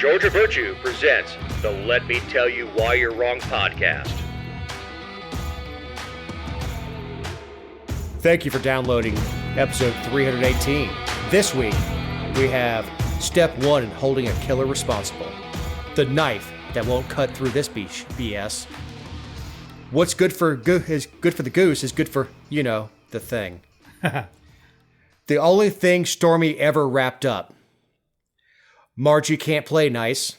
Georgia Virtue presents the Let Me Tell You Why You're Wrong podcast. Thank you for downloading episode 318. This week, we have step one in holding a killer responsible. The knife that won't cut through this BS. What's good for is good for the goose is good for, the thing. The only thing Stormy ever wrapped up. Margie can't play nice.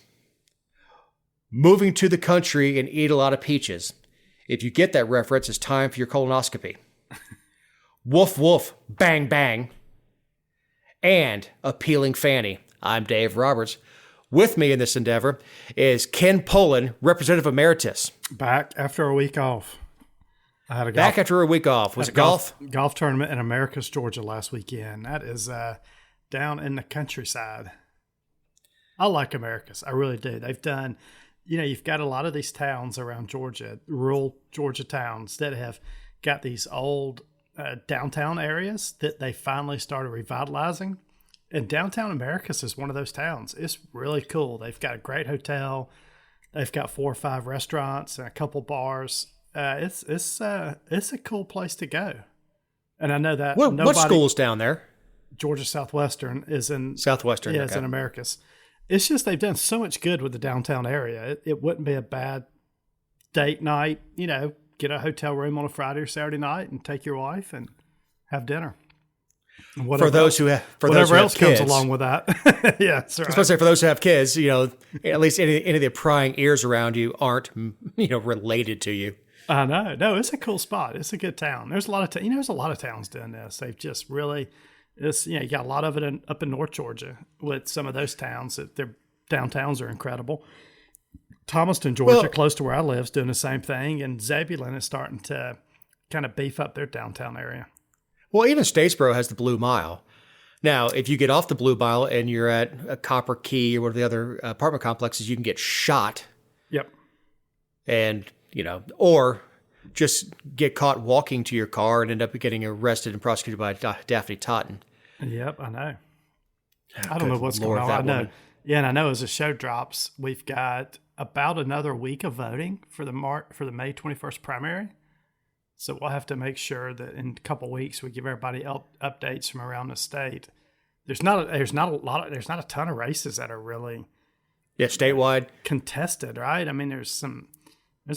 Moving to the country and eat a lot of peaches. If you get that reference, it's time for your colonoscopy. Woof woof, bang bang. And appealing Fani. I'm Dave Roberts. With me in this endeavor is Ken Poland, Representative Emeritus. Back after a week off. I had a Back after a week off. Was it golf? Golf tournament in Americus, Georgia last weekend. That is down in the countryside. I like Americus. I really do. They've done, you've got a lot of these towns around Georgia, rural Georgia towns that have got these old downtown areas that they finally started revitalizing. And downtown Americus is one of those towns. It's really cool. They've got a great hotel. They've got 4 or 5 restaurants and a couple bars. It's a cool place to go. And I know that what school's down there? Georgia Southwestern is in Southwestern. Yeah, it's in Americus. It's just they've done so much good with the downtown area. It wouldn't be a bad date night. Get a hotel room on a Friday or Saturday night and take your wife and have dinner. Whatever else comes along with that. Yeah, that's right. Especially for those who have kids, at least any of the prying ears around you aren't, related to you. I know. No, it's a cool spot. It's a good town. There's a lot of there's a lot of towns doing this. They've just really, you got a lot of it up in North Georgia with some of those towns that their downtowns are incredible. Thomaston, Georgia, close to where I live, is doing the same thing, and Zebulon is starting to kind of beef up their downtown area. Well, even Statesboro has the Blue Mile. Now, if you get off the Blue Mile and you're at a Copper Key or one of the other apartment complexes, you can get shot. Yep. And, or just get caught walking to your car and end up getting arrested and prosecuted by Daphne Totten. Yep, I know. I don't know what's going on. I know. Yeah, and I know as the show drops, we've got about another week of voting for the May 21st primary. So we'll have to make sure that in a couple of weeks we give everybody updates from around the state. There's not a ton of races that are really statewide contested, right? I mean, there's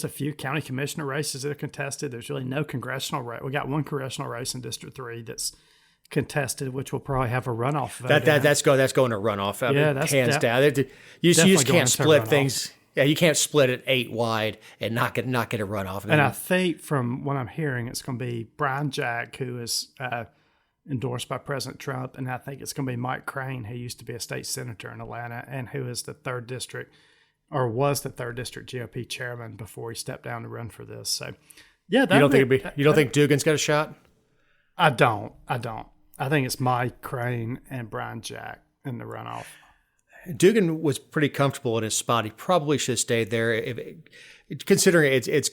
a few county commissioner races that are contested. There's really no congressional race. We got one congressional race in District 3 that's contested, which will probably have a runoff vote. That's going to runoff. That's hands down. You just can't split things. Yeah, you can't split it 8 wide and not get a runoff. And I think from what I'm hearing, it's going to be Brian Jack, who is endorsed by President Trump, and I think it's going to be Mike Crane, who used to be a state senator in Atlanta and who is the 3rd District, or was the 3rd District GOP chairman before he stepped down to run for this. So, yeah, you don't think Dugan's got a shot? I don't. I think it's Mike Crane and Brian Jack in the runoff. Dugan was pretty comfortable in his spot. He probably should have stayed there, considering it's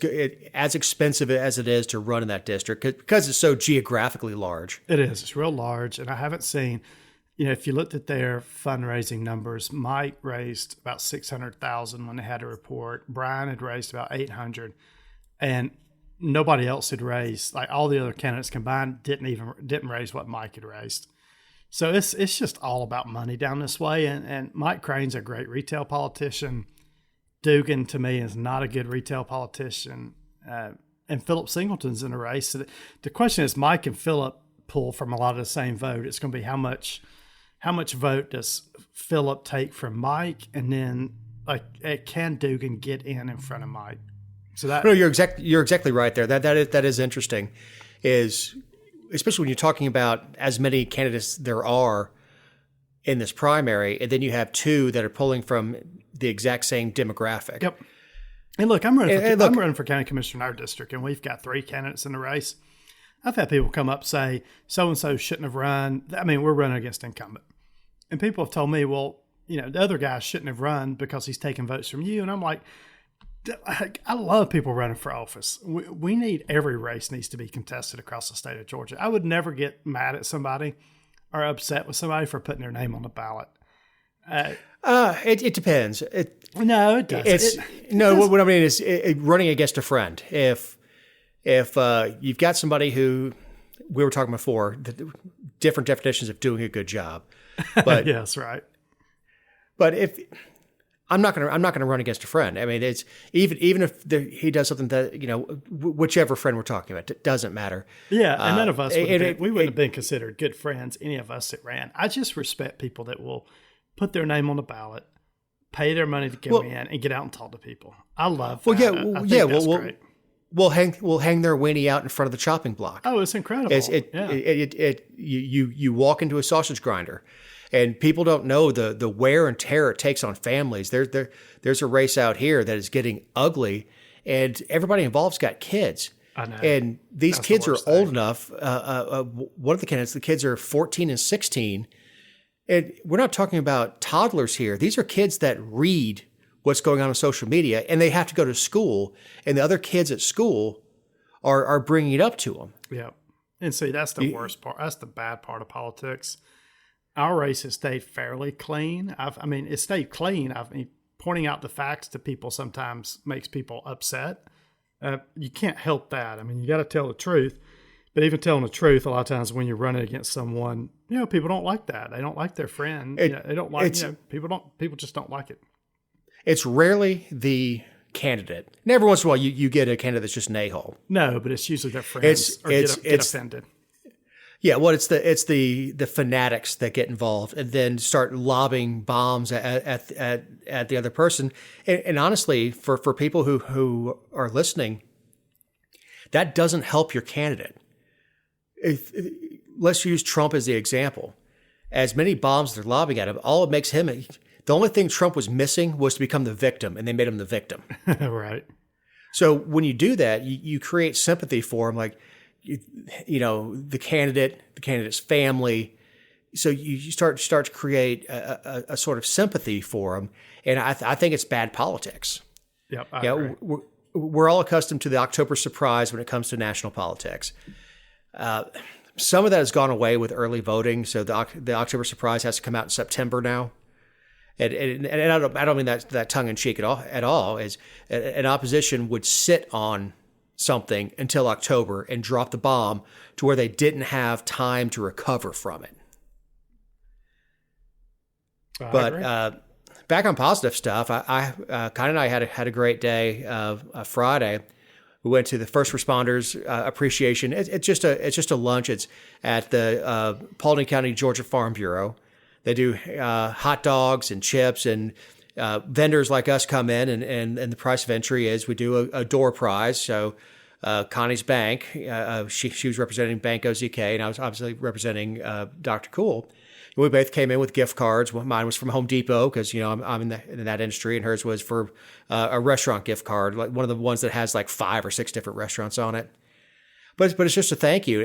as expensive as it is to run in that district because it's so geographically large. It is. It's real large, and I haven't seen. If you looked at their fundraising numbers, Mike raised about $600,000 when they had a report. Brian had raised about $800,000, and nobody else had raised. Like all the other candidates combined, didn't raise what Mike had raised. So it's just all about money down this way. And Mike Crane's a great retail politician. Dugan, to me, is not a good retail politician. And Philip Singleton's in the race. So the question is, Mike and Philip pull from a lot of the same vote. It's going to be how much vote does Philip take from Mike? And then, can Dugan get in front of Mike? So that you're exactly right there. That is interesting. Especially when you're talking about as many candidates there are in this primary, and then you have 2 that are pulling from the exact same demographic. Yep. And look, I'm running for county commissioner in our district, and we've got 3 candidates in the race. I've had people come up say, so-and-so shouldn't have run. I mean, we're running against incumbent. And people have told me, well, the other guy shouldn't have run because he's taking votes from you. And I'm like, I love people running for office. We need every race needs to be contested across the state of Georgia. I would never get mad at somebody or upset with somebody for putting their name on the ballot. It depends. No, it doesn't. What I mean is running against a friend. If you've got somebody who we were talking before, different definitions of doing a good job, but yes, right. But if I'm not gonna run against a friend. I mean, it's even if he does something that whichever friend we're talking about, it doesn't matter. Yeah, and none of us we wouldn't have been considered good friends. Any of us that ran. I just respect people that will put their name on the ballot, pay their money to go in, and get out and talk to people. I love that. That's great. We'll hang their weenie out in front of the chopping block. Oh, it's incredible. You walk into a sausage grinder, and people don't know the wear and tear it takes on families. There's a race out here that is getting ugly, and everybody involved's got kids. I know. And these kids are old enough. One of the candidates, the kids are 14 and 16. And we're not talking about toddlers here. These are kids that read what's going on social media, and they have to go to school, and the other kids at school are bringing it up to them. Yeah. And see, that's the worst part. That's the bad part of politics. Our race has stayed fairly clean. It stayed clean. Pointing out the facts to people sometimes makes people upset. You can't help that. You got to tell the truth. But even telling the truth, a lot of times when you're running against someone, people don't like that. They don't like their friend. They don't like, people just don't like it. It's rarely the candidate. And every once in a while, you get a candidate that's just an a-hole. No, but it's usually their friends get offended. Yeah, well, it's the fanatics that get involved and then start lobbing bombs at the other person. And honestly, for people who are listening, that doesn't help your candidate. Let's use Trump as the example. As many bombs they're lobbing at him, all it makes him. The only thing Trump was missing was to become the victim, and they made him the victim. Right. So when you do that, you create sympathy for him, like the candidate's family. So you start to create a sort of sympathy for him, and I think it's bad politics. Yep. I agree. We're all accustomed to the October surprise when it comes to national politics. Some of that has gone away with early voting, so the October surprise has to come out in September now. And I don't mean that tongue in cheek at all. Is an opposition would sit on something until October and drop the bomb to where they didn't have time to recover from it. But back on positive stuff, I Connie and I had a great day. Friday, we went to the first responders appreciation. It's just a lunch. It's at the Paulding County Georgia Farm Bureau. They do hot dogs and chips, and vendors like us come in, and the price of entry is we do a door prize. So Connie's bank, she was representing Bank OZK, and I was obviously representing Dr. Cool. And we both came in with gift cards. Mine was from Home Depot because I'm in that industry, and hers was for a restaurant gift card, like one of the ones that has like 5 or 6 different restaurants on it. But it's just a thank you.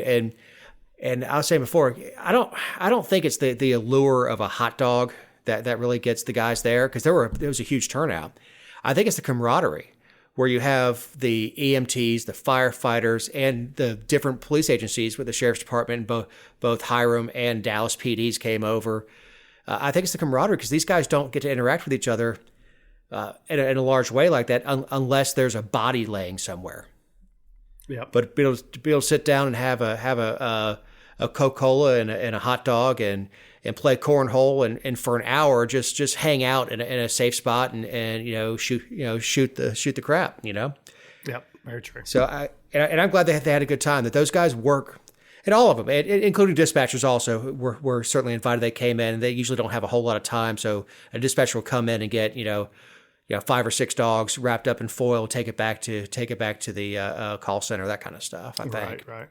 And I was saying before, I don't think it's the allure of a hot dog that really gets the guys there, because there was a huge turnout. I think it's the camaraderie where you have the EMTs, the firefighters, and the different police agencies with the sheriff's department, both Hiram and Dallas PDs came over. I think it's the camaraderie because these guys don't get to interact with each other in a large way like that unless there's a body laying somewhere. Yeah, but be able to sit down and have a Coca-Cola and a hot dog and play cornhole and for an hour just hang out in a safe spot and shoot the crap. Yep, very true. So I'm glad they had a good time. That those guys work, and all of them, including dispatchers also were certainly invited. They came in, and they usually don't have a whole lot of time, so a dispatcher will come in and get 5 or 6 dogs wrapped up in foil, take it back to the call center, that kind of stuff. I think. Right.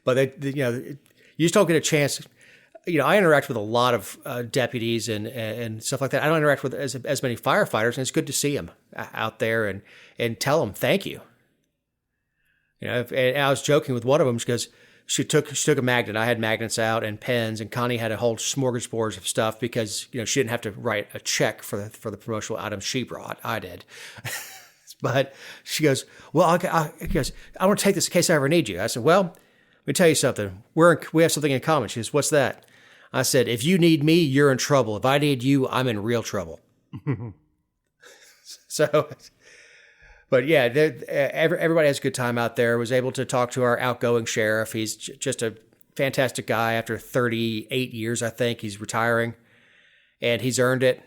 But you just don't get a chance. I interact with a lot of deputies and stuff like that. I don't interact with as many firefighters, and it's good to see them out there and tell them thank you. And I was joking with one of them because she took a magnet. I had magnets out and pens, and Connie had a whole smorgasbord of stuff because she didn't have to write a check for the promotional items she brought. I did. But she goes, well, I want to take this in case I ever need you. I said, well, let me tell you something. We have something in common. She goes, what's that? I said, if you need me, you're in trouble. If I need you, I'm in real trouble. So, but yeah, everybody has a good time out there. Was able to talk to our outgoing sheriff. He's just a fantastic guy. After 38 years, I think he's retiring, and he's earned it.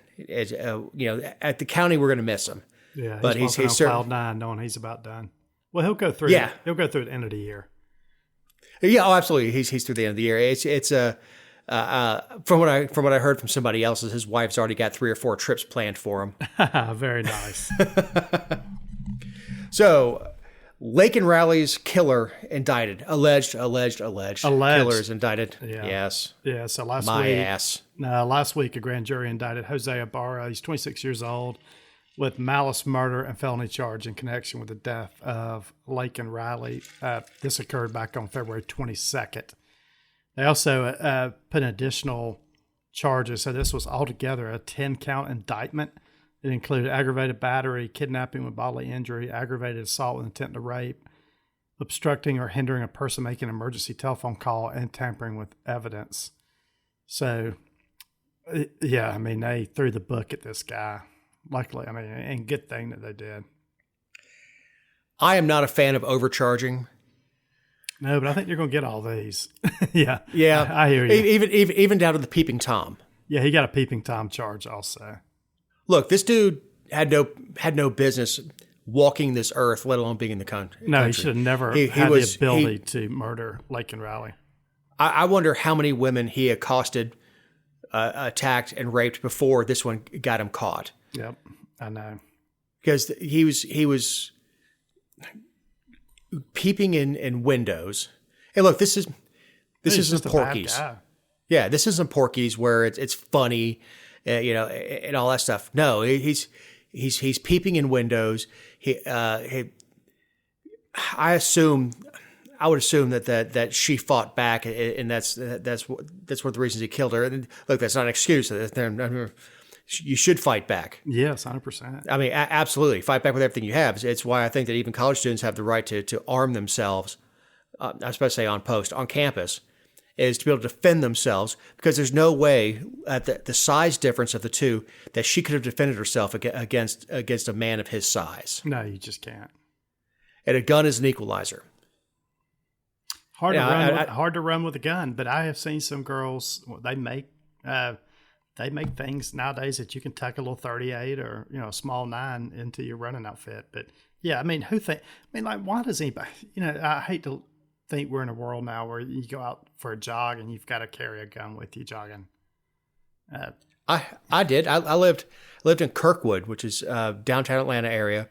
At the county, we're going to miss him. Yeah, but he's on cloud nine, knowing he's about done. Well, he'll go through. Yeah, he'll go through at the end of the year. Yeah, oh, absolutely. He's through the end of the year. It's from what I heard from somebody else, is his wife's already got 3 or 4 trips planned for him. Very nice. So, Laken Riley's killer indicted, alleged killer is indicted. Yeah. Yes. Yeah. So last week a grand jury indicted Jose Ibarra. He's 26 years old, with malice murder and felony charge in connection with the death of Laken Riley. This occurred back on February 22nd. They also put in additional charges. So this was altogether a 10-count indictment. It included aggravated battery, kidnapping with bodily injury, aggravated assault with intent to rape, obstructing or hindering a person making an emergency telephone call, and tampering with evidence. So, yeah, I mean, they threw the book at this guy. Luckily, I mean, and good thing that they did. I am not a fan of overcharging. No, but I think you're going to get all these. Yeah. I hear you. Even down to the peeping Tom. Yeah, he got a peeping Tom charge also. Look, this dude had no business walking this earth, let alone being in the country. No, he should have never had the ability to murder Laken Riley. I wonder how many women he accosted, attacked, and raped before this one got him caught. Yep, I know. Because he was peeping in windows. Hey, look, this isn't Porky's. Yeah, this isn't Porky's where it's funny, and all that stuff. No, he's peeping in windows. I would assume that she fought back, and that's one of the reasons he killed her. And look, that's not an excuse. You should fight back. Yes, 100%. I mean, absolutely. Fight back with everything you have. It's why I think that even college students have the right to arm themselves, I was supposed to say on campus, is to be able to defend themselves, because there's no way at the size difference of the two that she could have defended herself against a man of his size. No, you just can't. And a gun is an equalizer. Hard to run with a gun, but I have seen some girls, they make things nowadays that you can tuck a little 38 or a small 9 into your running outfit. But yeah, I mean, why does anybody? I hate to think we're in a world now where you go out for a jog and you've got to carry a gun with you jogging. I did. I lived in Kirkwood, which is downtown Atlanta area,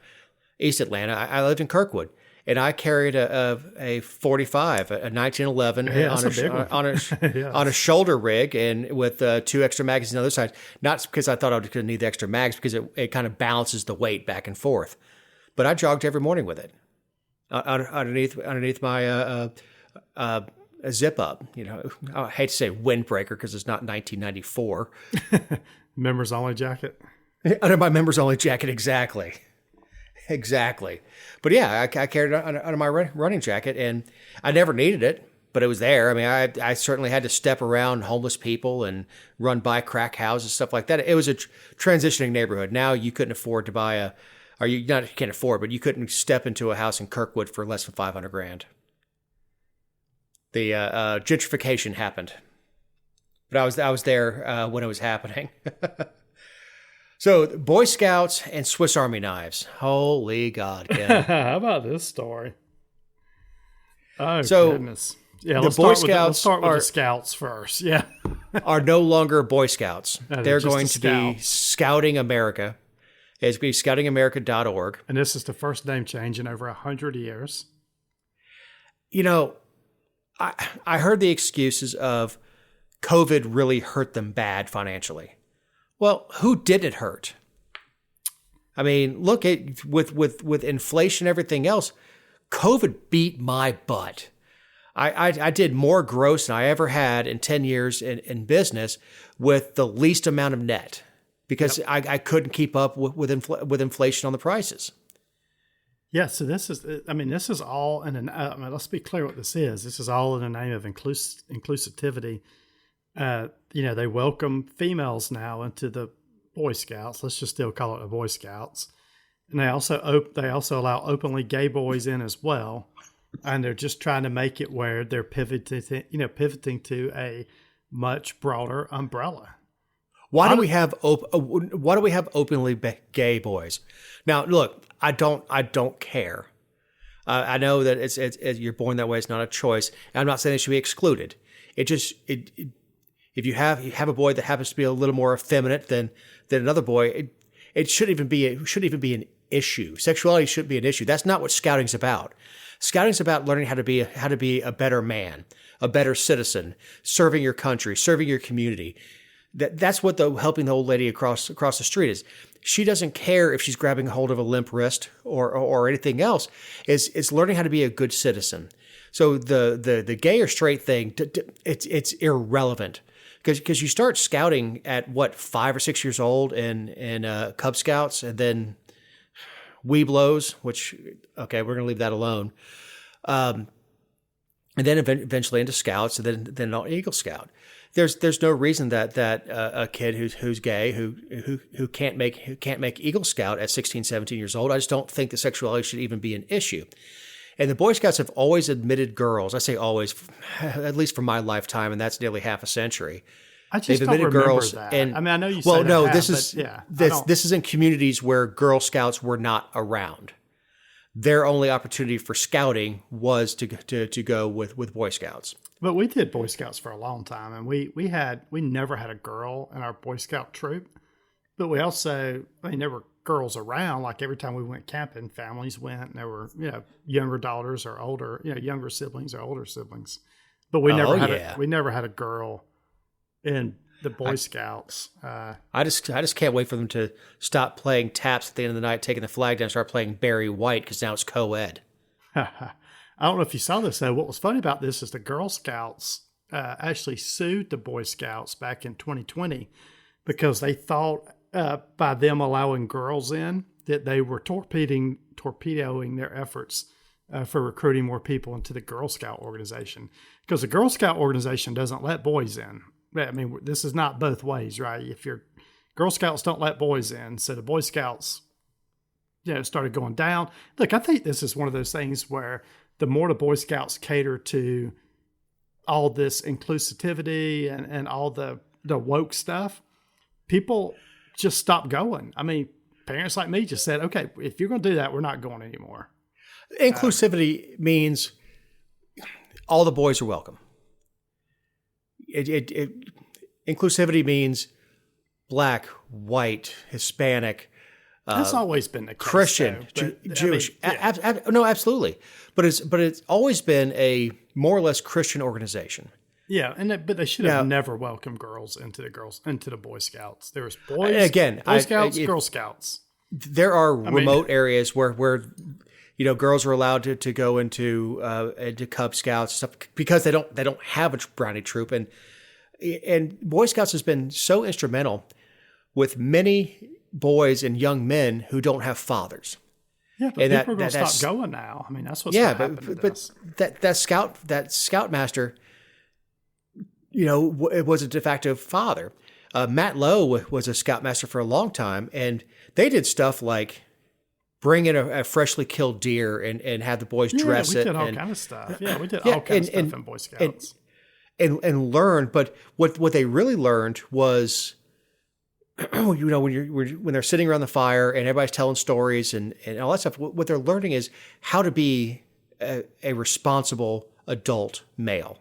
East Atlanta. I lived in Kirkwood. And I carried a 45, a 1911 on a shoulder rig, and with 2 extra magazines on the other side. Not because I thought I was going to need the extra mags, because it kind of balances the weight back and forth. But I jogged every morning with it underneath my zip up. I hate to say windbreaker because it's not 1994. Members only jacket. Under my members only jacket, exactly. But yeah, I carried it under my running jacket, and I never needed it, but it was there. I mean, I certainly had to step around homeless people and run by crack houses, stuff like that. It was a transitioning neighborhood. Now you couldn't afford to buy you can't afford, but you couldn't step into a house in Kirkwood for less than $500,000. The gentrification happened, but I was there when it was happening. So, Boy Scouts and Swiss Army knives. Holy God, Ken. How about this story? Oh, goodness. Yeah, let's start with the Scouts first. Yeah. Are no longer Boy Scouts. They're going to be Scouting America. It's going to be scoutingamerica.org. And this is the first name change in over 100 years. I heard the excuses of COVID really hurt them bad financially. Well, who did it hurt? I mean, look at with inflation and everything else, COVID beat my butt. I did more gross than I ever had in 10 years in business with the least amount of net, because I couldn't keep up with inflation on the prices. Yeah, so this is all let's be clear what this is. This is all in the name of inclusivity They welcome females now into the Boy Scouts. Let's just still call it the Boy Scouts. And they also allow openly gay boys in as well. And they're just trying to make it where they're pivoting to a much broader umbrella. Why do we have openly gay boys? Now, look, I don't care. I know that it's you're born that way. It's not a choice. And I'm not saying it should be excluded. If you have a boy that happens to be a little more effeminate than another boy, it shouldn't even be an issue. Sexuality shouldn't be an issue. That's not what scouting's about. Scouting's about learning how to be a better man, a better citizen, serving your country, serving your community. That's what helping the old lady across the street is. She doesn't care if she's grabbing a hold of a limp wrist or anything else. It's learning how to be a good citizen. So the gay or straight thing, it's irrelevant. Because you start scouting at 5 or 6 years old in Cub Scouts, and then Weeblos, which we're gonna leave that alone, and then eventually into Scouts, and then an Eagle Scout. There's no reason that a kid who's gay who can't make Eagle Scout at 16, 17 years old. I just don't think that sexuality should even be an issue. And the Boy Scouts have always admitted girls. I say always, at least for my lifetime, and that's nearly half a century. I just don't remember that. And, I mean, I know you said well, no, this is in communities where Girl Scouts were not around. Their only opportunity for scouting was to go with Boy Scouts. But we did Boy Scouts for a long time, and we never had a girl in our Boy Scout troop. But we also, there were girls around. Like every time we went camping, families went, and there were younger daughters or older, younger siblings or older siblings. But we never had a girl in the Boy Scouts. I just can't wait for them to stop playing taps at the end of the night, taking the flag down, and start playing Barry White, because now it's co-ed. I don't know if you saw this, though. What was funny about this is the Girl Scouts actually sued the Boy Scouts back in 2020 because they thought by them allowing girls in that they were torpedoing their efforts for recruiting more people into the Girl Scout organization. Because the Girl Scout organization doesn't let boys in. I mean, this is not both ways, right? If your Girl Scouts don't let boys in, so the Boy Scouts, started going down. Look, I think this is one of those things where the more the Boy Scouts cater to all this inclusivity and all the woke stuff, people just stop going. I mean, parents like me just said, okay, if you're going to do that, we're not going anymore. Inclusivity means all the boys are welcome. Inclusivity means black, white, Hispanic, that's always been the case, Christian, Jewish. No, absolutely. But it's always been a more or less Christian organization. Yeah, but they should have never welcomed girls into the Boy Scouts. There was boys, Boy Scouts, Girl Scouts. There are remote areas where girls are allowed to go into Cub Scouts and stuff because they don't have a brownie troop, and Boy Scouts has been so instrumental with many boys and young men who don't have fathers. Yeah, but people are going to stop going now. I mean, that's what's going to happen. But that scoutmaster, it was a de facto father. Matt Lowe was a scoutmaster for a long time, and they did stuff like bring in a freshly killed deer and have the boys dress it. We did all kind of stuff. Yeah, we did all kinds of stuff in Boy Scouts. And learn, but what they really learned was, when they're sitting around the fire and everybody's telling stories and all that stuff, what they're learning is how to be a responsible adult male.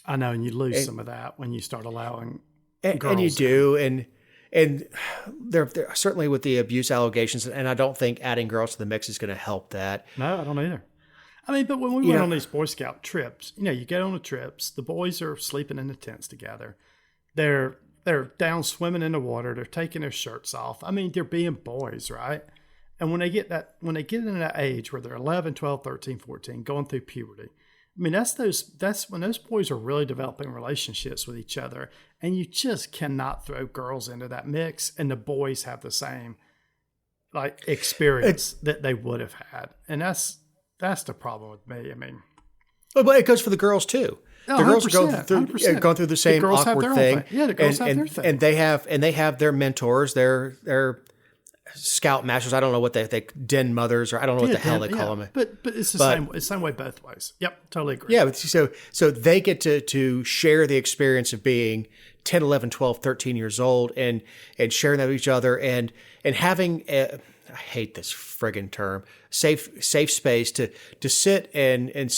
I know, and you lose some of that when you start allowing girls. And you do, and they're certainly with the abuse allegations, and I don't think adding girls to the mix is going to help that. No, I don't either. I mean, but when we went on these Boy Scout trips, you get on the trips, the boys are sleeping in the tents together. They're down swimming in the water. They're taking their shirts off. I mean, they're being boys, right? And when they get into that age where they're 11, 12, 13, 14, going through puberty, I mean, that's when those boys are really developing relationships with each other. And you just cannot throw girls into that mix and the boys have the same experience that they would have had. And that's the problem with me. I mean, but it goes for the girls too. Oh, the girls are 100%. going through the same girls have awkward their own thing. thing. Yeah, the girls have their thing. And they have their mentors, their scout masters. I don't know what they den mothers, or I don't know what the hell they call them. But it's the same way both ways. Yep, totally agree. Yeah, so they get to share the experience of being 10, 11, 12, 13 years old and sharing that with each other and having I hate this friggin' term, safe space to sit and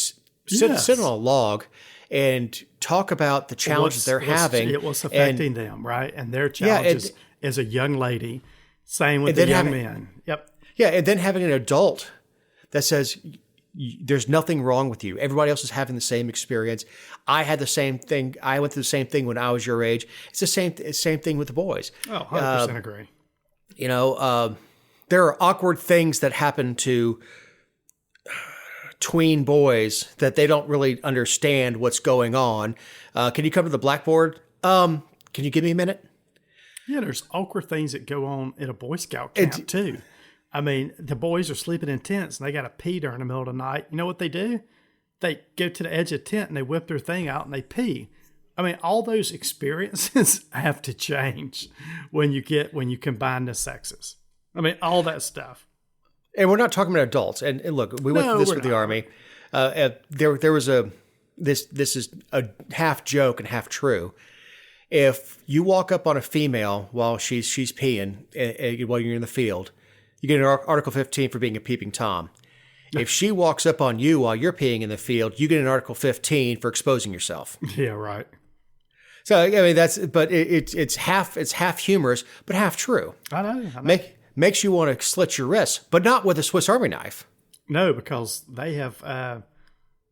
sit on a log and talk about the challenges they're having. What's affecting them, right? And their challenges as a young lady. Same with the young men. Yep. Yeah, and then having an adult that says, there's nothing wrong with you. Everybody else is having the same experience. I had the same thing. I went through the same thing when I was your age. It's the same thing with the boys. Oh, 100% agree. There are awkward things that happen to tween boys that they don't really understand what's going on. Can you come to the blackboard? Can you give me a minute? Yeah, there's awkward things that go on at a Boy Scout camp too. I mean, the boys are sleeping in tents and they got to pee during the middle of the night. You know what they do? They go to the edge of the tent and they whip their thing out and they pee. I mean, all those experiences have to change when you combine the sexes. I mean, all that stuff. And we're not talking about adults. And look, we went through this with the Army. There was this is a half joke and half true. If you walk up on a female while she's peeing while you're in the field, you get an Article 15 for being a peeping Tom. If she walks up on you while you're peeing in the field, you get an Article 15 for exposing yourself. Yeah, right. So I mean it's half humorous but half true. I know. Makes you want to slit your wrists, but not with a Swiss Army knife. No, because they have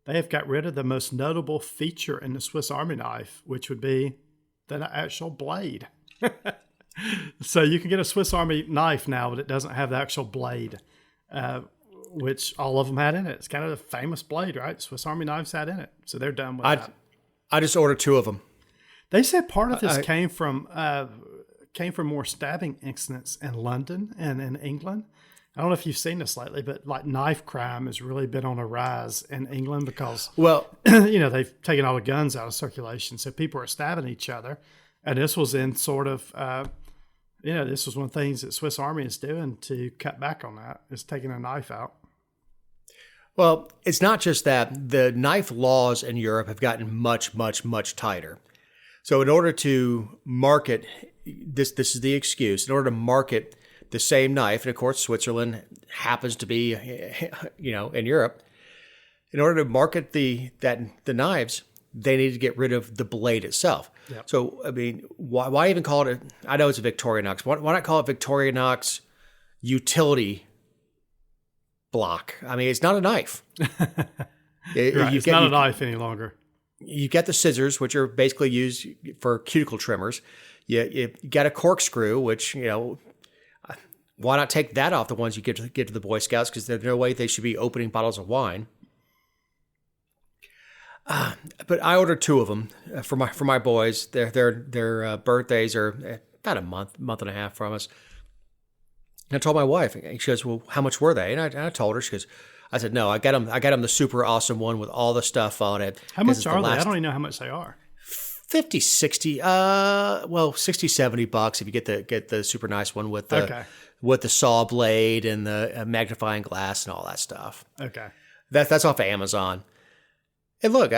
got rid of the most notable feature in the Swiss Army knife, which would be the actual blade. So you can get a Swiss Army knife now, but it doesn't have the actual blade, which all of them had in it. It's kind of the famous blade, right? Swiss Army knives had in it. So they're done with that. I just ordered 2 of them. They said part of this came from more stabbing incidents in London and in England. I don't know if you've seen this lately, but like knife crime has really been on a rise in England because, they've taken all the guns out of circulation. So people are stabbing each other. And this was in sort of, this was one of the things that Swiss Army is doing to cut back on that, is taking a knife out. Well, it's not just that. The knife laws in Europe have gotten much, much, much tighter. So in order to market, this is the excuse, in order to market the same knife, and of course Switzerland happens to be, in Europe. In order to market the knives, they need to get rid of the blade itself. Yep. So I mean, why even call it? I know it's a Victorinox. Why not call it Victorinox utility block? I mean, it's not a knife. It's not a knife any longer. You get the scissors, which are basically used for cuticle trimmers. You got a corkscrew, which why not take that off the ones you get to the Boy Scouts? Because there's no way they should be opening bottles of wine. But I ordered 2 of them for my boys. Their birthdays are about a month and a half from us. And I told my wife, and she goes, "Well, how much were they?" And I told her. She goes, I said, "No, I got them the super awesome one with all the stuff on it." How much are they? I don't even know how much they are. 50, 60, $60, $70 if you get the super nice one with the saw blade and the magnifying glass and all that stuff. Okay. That's off of Amazon. And look,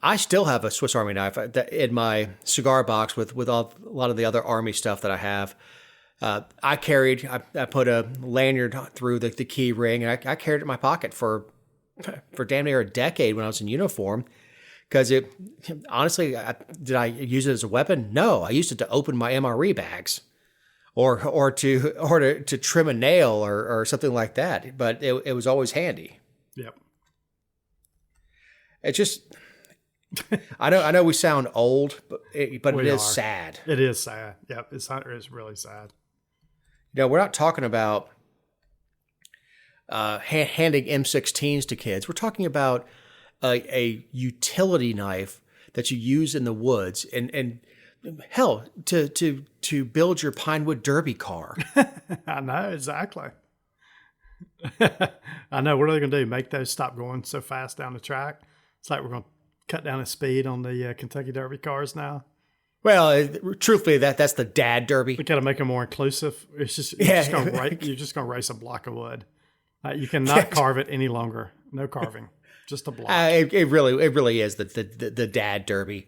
I still have a Swiss Army knife in my cigar box with a lot of the other Army stuff that I have. I put a lanyard through the key ring, and I carried it in my pocket for damn near a decade when I was in uniform. Because honestly, did I use it as a weapon? No, I used it to open my MRE bags, or to trim a nail or something like that. But it was always handy. Yep. It's just, I know we sound old, but it is sad. It is sad. Yep, it's really sad. We're not talking about handing M16s to kids. We're talking about a utility knife that you use in the woods, and hell, to build your Pinewood Derby car. I know, exactly. I know. What are they going to do? Make those stop going so fast down the track? It's like we're going to cut down his speed on the Kentucky Derby cars now. Well, truthfully, that's the dad derby. We got to make them more inclusive. It's just you're just gonna race a block of wood. You cannot carve it any longer. No carving, just a block. It really is the dad derby.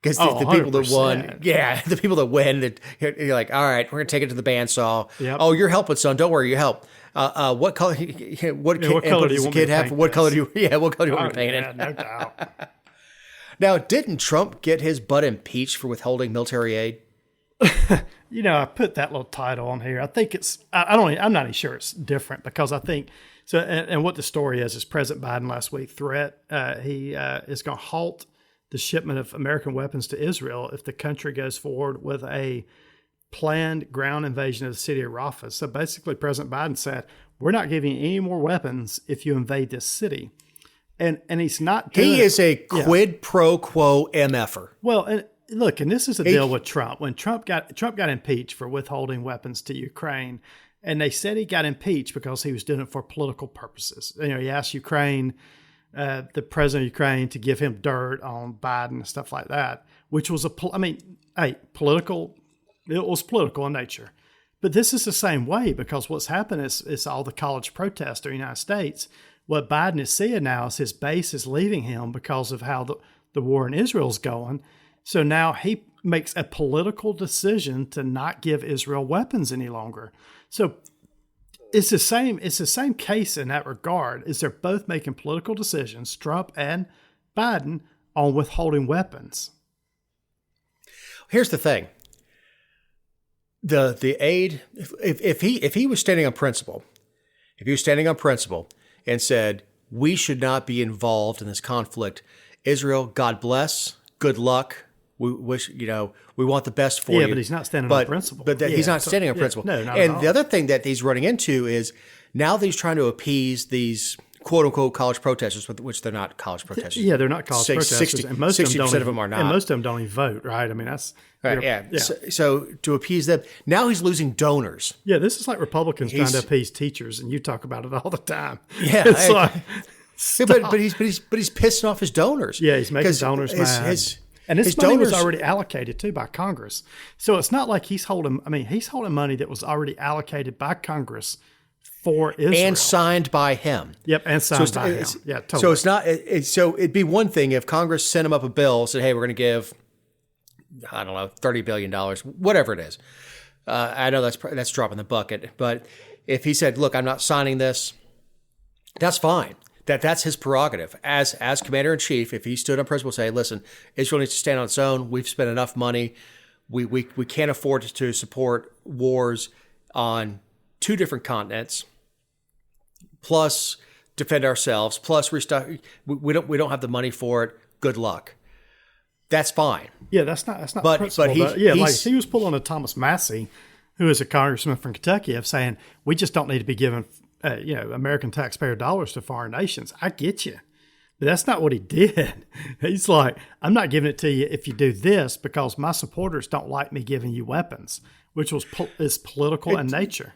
Because the people that won, the people that win, you're like, all right, we're gonna take it to the bandsaw. Yep. Oh, you're helping, son. Don't worry, you help. What color? What color do you want kid have? What color do you? What color do you want me to paint it? No doubt. Now, didn't Trump get his butt impeached for withholding military aid? I put that little title on here. I think it's. I'm not even sure it's different because I think so. And what the story is President Biden last week threat. He is going to halt the shipment of American weapons to Israel if the country goes forward with a planned ground invasion of the city of Rafah. So basically, President Biden said, "We're not giving you any more weapons if you invade this city." And he's not doing He is a quid pro quo MFer. Well, and look, and this is the deal with Trump. When Trump got impeached for withholding weapons to Ukraine, and they said he got impeached because he was doing it for political purposes. He asked Ukraine, the president of Ukraine, to give him dirt on Biden and stuff like that, which was political. It was political in nature. But this is the same way because what's happened is all the college protests in the United States. What Biden is seeing now is his base is leaving him because of how the war in Israel is going. So now he makes a political decision to not give Israel weapons any longer. So it's the same case in that regard. Is they're both making political decisions, Trump and Biden, on withholding weapons. Here's the thing. The aid, if he was standing on principle, and said, we should not be involved in this conflict. Israel, God bless, good luck. We wish, we want the best for you. Yeah, but he's not standing on principle. But he's not standing on principle. No, not and at all. The other thing that he's running into is now that he's trying to appease these quote unquote college protesters, which they're not college protesters. Yeah, they're not college protesters. And most 60% of them are not. And most of them don't even vote, right? I mean, that's... Right, yeah. So to appease them, now he's losing donors. Yeah, this is like Republicans trying to appease teachers, and you talk about it all the time. Yeah, it's but he's pissing off his donors. Yeah, he's making donors mad. And this money was already allocated too by Congress, so it's not like he's holding. I mean, he's holding money that was already allocated by Congress for Israel and signed by him. Yep, and signed by him. Yeah, totally. So it's not. So it'd be one thing if Congress sent him up a bill, said, "Hey, we're going to give, I don't know, $30 billion, whatever it is." I know that's dropping the bucket, but if he said, "Look, I'm not signing this," that's fine. That's his prerogative as commander in chief. If he stood on principle, say, "Listen, Israel needs to stand on its own. We've spent enough money. We can't afford to support wars on two different continents. Plus, defend ourselves. Plus, we don't have the money for it. Good luck." That's fine. Yeah, that's not principle. But he was pulling a Thomas Massey, who is a congressman from Kentucky, of saying we just don't need to be giving American taxpayer dollars to foreign nations. I get you, but that's not what he did. He's like, I'm not giving it to you if you do this because my supporters don't like me giving you weapons, which is political in nature.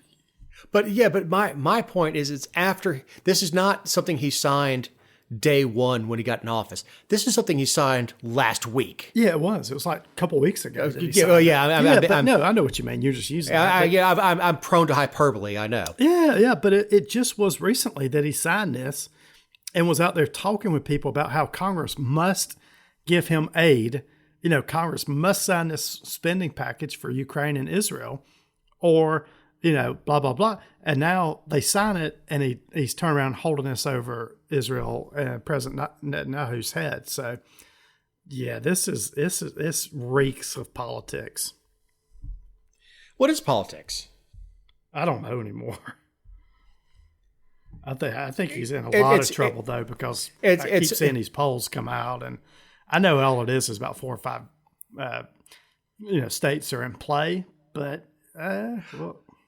But my point is, it's after. This is not something he signed day one when he got in office. This is something he signed last week. Yeah, it was. It was like a couple of weeks ago. I know what you mean. You're just using it. I'm prone to hyperbole, I know. Yeah, but it just was recently that he signed this and was out there talking with people about how Congress must give him aid. Congress must sign this spending package for Ukraine and Israel or blah, blah, blah. And now they sign it, and he's turned around holding this over Israel and President Netanyahu's head. So, yeah, this reeks of politics. What is politics? I don't know anymore. I think he's in a lot of trouble, though, because I keep seeing these polls come out, and I know all it is about 4 or 5 states are in play, but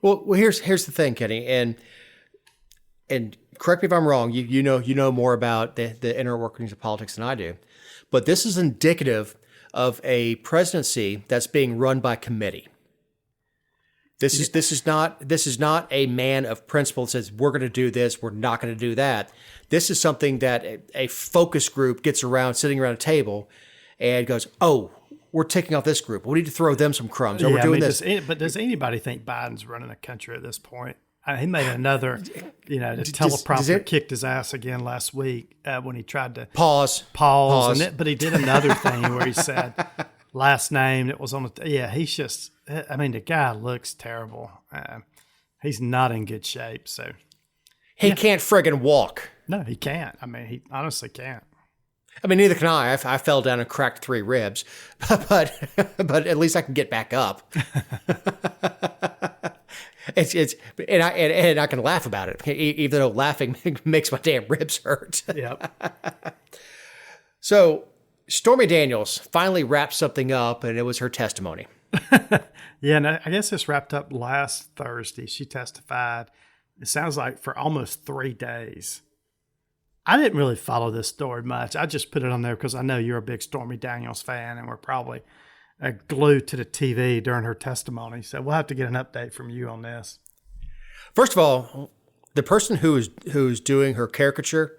Well, here's the thing, Kenny, and correct me if I'm wrong. You know more about the inner workings of politics than I do, but this is indicative of a presidency that's being run by committee. This is not a man of principle that says we're going to do this, we're not going to do that. This is something that a focus group gets around, sitting around a table, and goes, "Oh, we're taking off this group. We need to throw them some crumbs. We're doing this." But does anybody think Biden's running the country at this point? He made another, the teleprompter kicked his ass again last week when he tried to pause. But he did another thing where he said last name that was on the. He's just. I mean, the guy looks terrible. He's not in good shape. So he can't friggin' walk. No, he can't. I mean, he honestly can't. I mean, neither can I. I fell down and cracked 3 ribs, but at least I can get back up. And I can laugh about it, even though laughing makes my damn ribs hurt. Yep. So Stormy Daniels finally wrapped something up, and it was her testimony. Yeah, and I guess this wrapped up last Thursday. She testified, it sounds like, for almost 3 days. I didn't really follow this story much. I just put it on there because I know you're a big Stormy Daniels fan, and we're probably glued to the TV during her testimony. So we'll have to get an update from you on this. First of all, the person who's doing her caricature,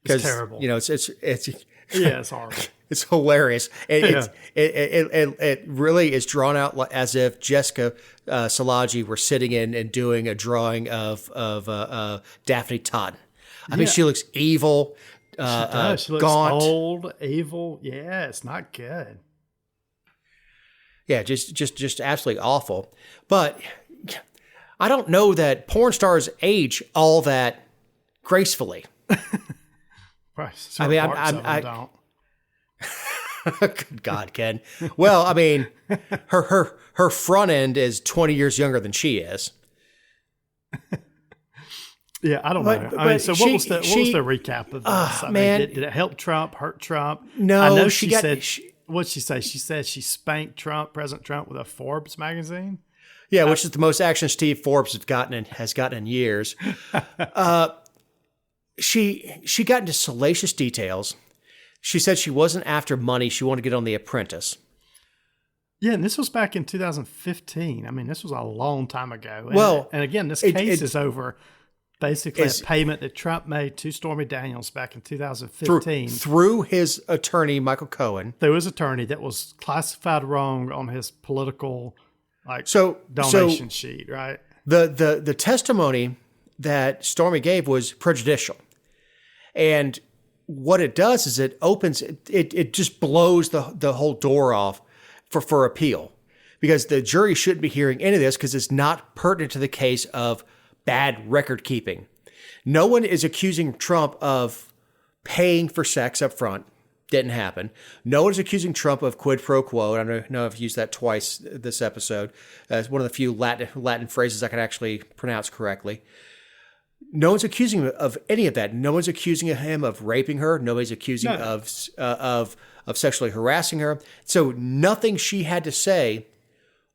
it's terrible. It's horrible. It's hilarious. It really is drawn out as if Jessica Szilagyi were sitting in and doing a drawing of Daphne Totten. I mean, she looks evil. She does. She looks gaunt, old, evil. Yeah, it's not good. Yeah, just absolutely awful. But I don't know that porn stars age all that gracefully. Right. I mean, I don't. Good God, Ken. Well, I mean, her front end is 20 years younger than she is. Yeah, I don't know. I mean, so what was the recap of this? I mean, did it help Trump, hurt Trump? No, I know she said. What'd she say? She said she spanked President Trump, with a Forbes magazine. Yeah, which is the most action Steve Forbes has gotten in years. She got into salacious details. She said she wasn't after money. She wanted to get on The Apprentice. Yeah, and this was back in 2015. I mean, this was a long time ago. And again, this case is over basically a payment that Trump made to Stormy Daniels back in 2015. Through his attorney, Michael Cohen. Through his attorney that was classified wrong on his political donation sheet, right? The testimony that Stormy gave was prejudicial. And what it does is it opens, it just blows the whole door off for appeal, because the jury shouldn't be hearing any of this because it's not pertinent to the case of bad record keeping. No one is accusing Trump of paying for sex up front. Didn't happen. No one is accusing Trump of quid pro quo. And I know I've used that twice this episode. It's one of the few Latin phrases I can actually pronounce correctly. No one's accusing him of any of that. No one's accusing him of raping her. Nobody's accusing of sexually harassing her. So nothing she had to say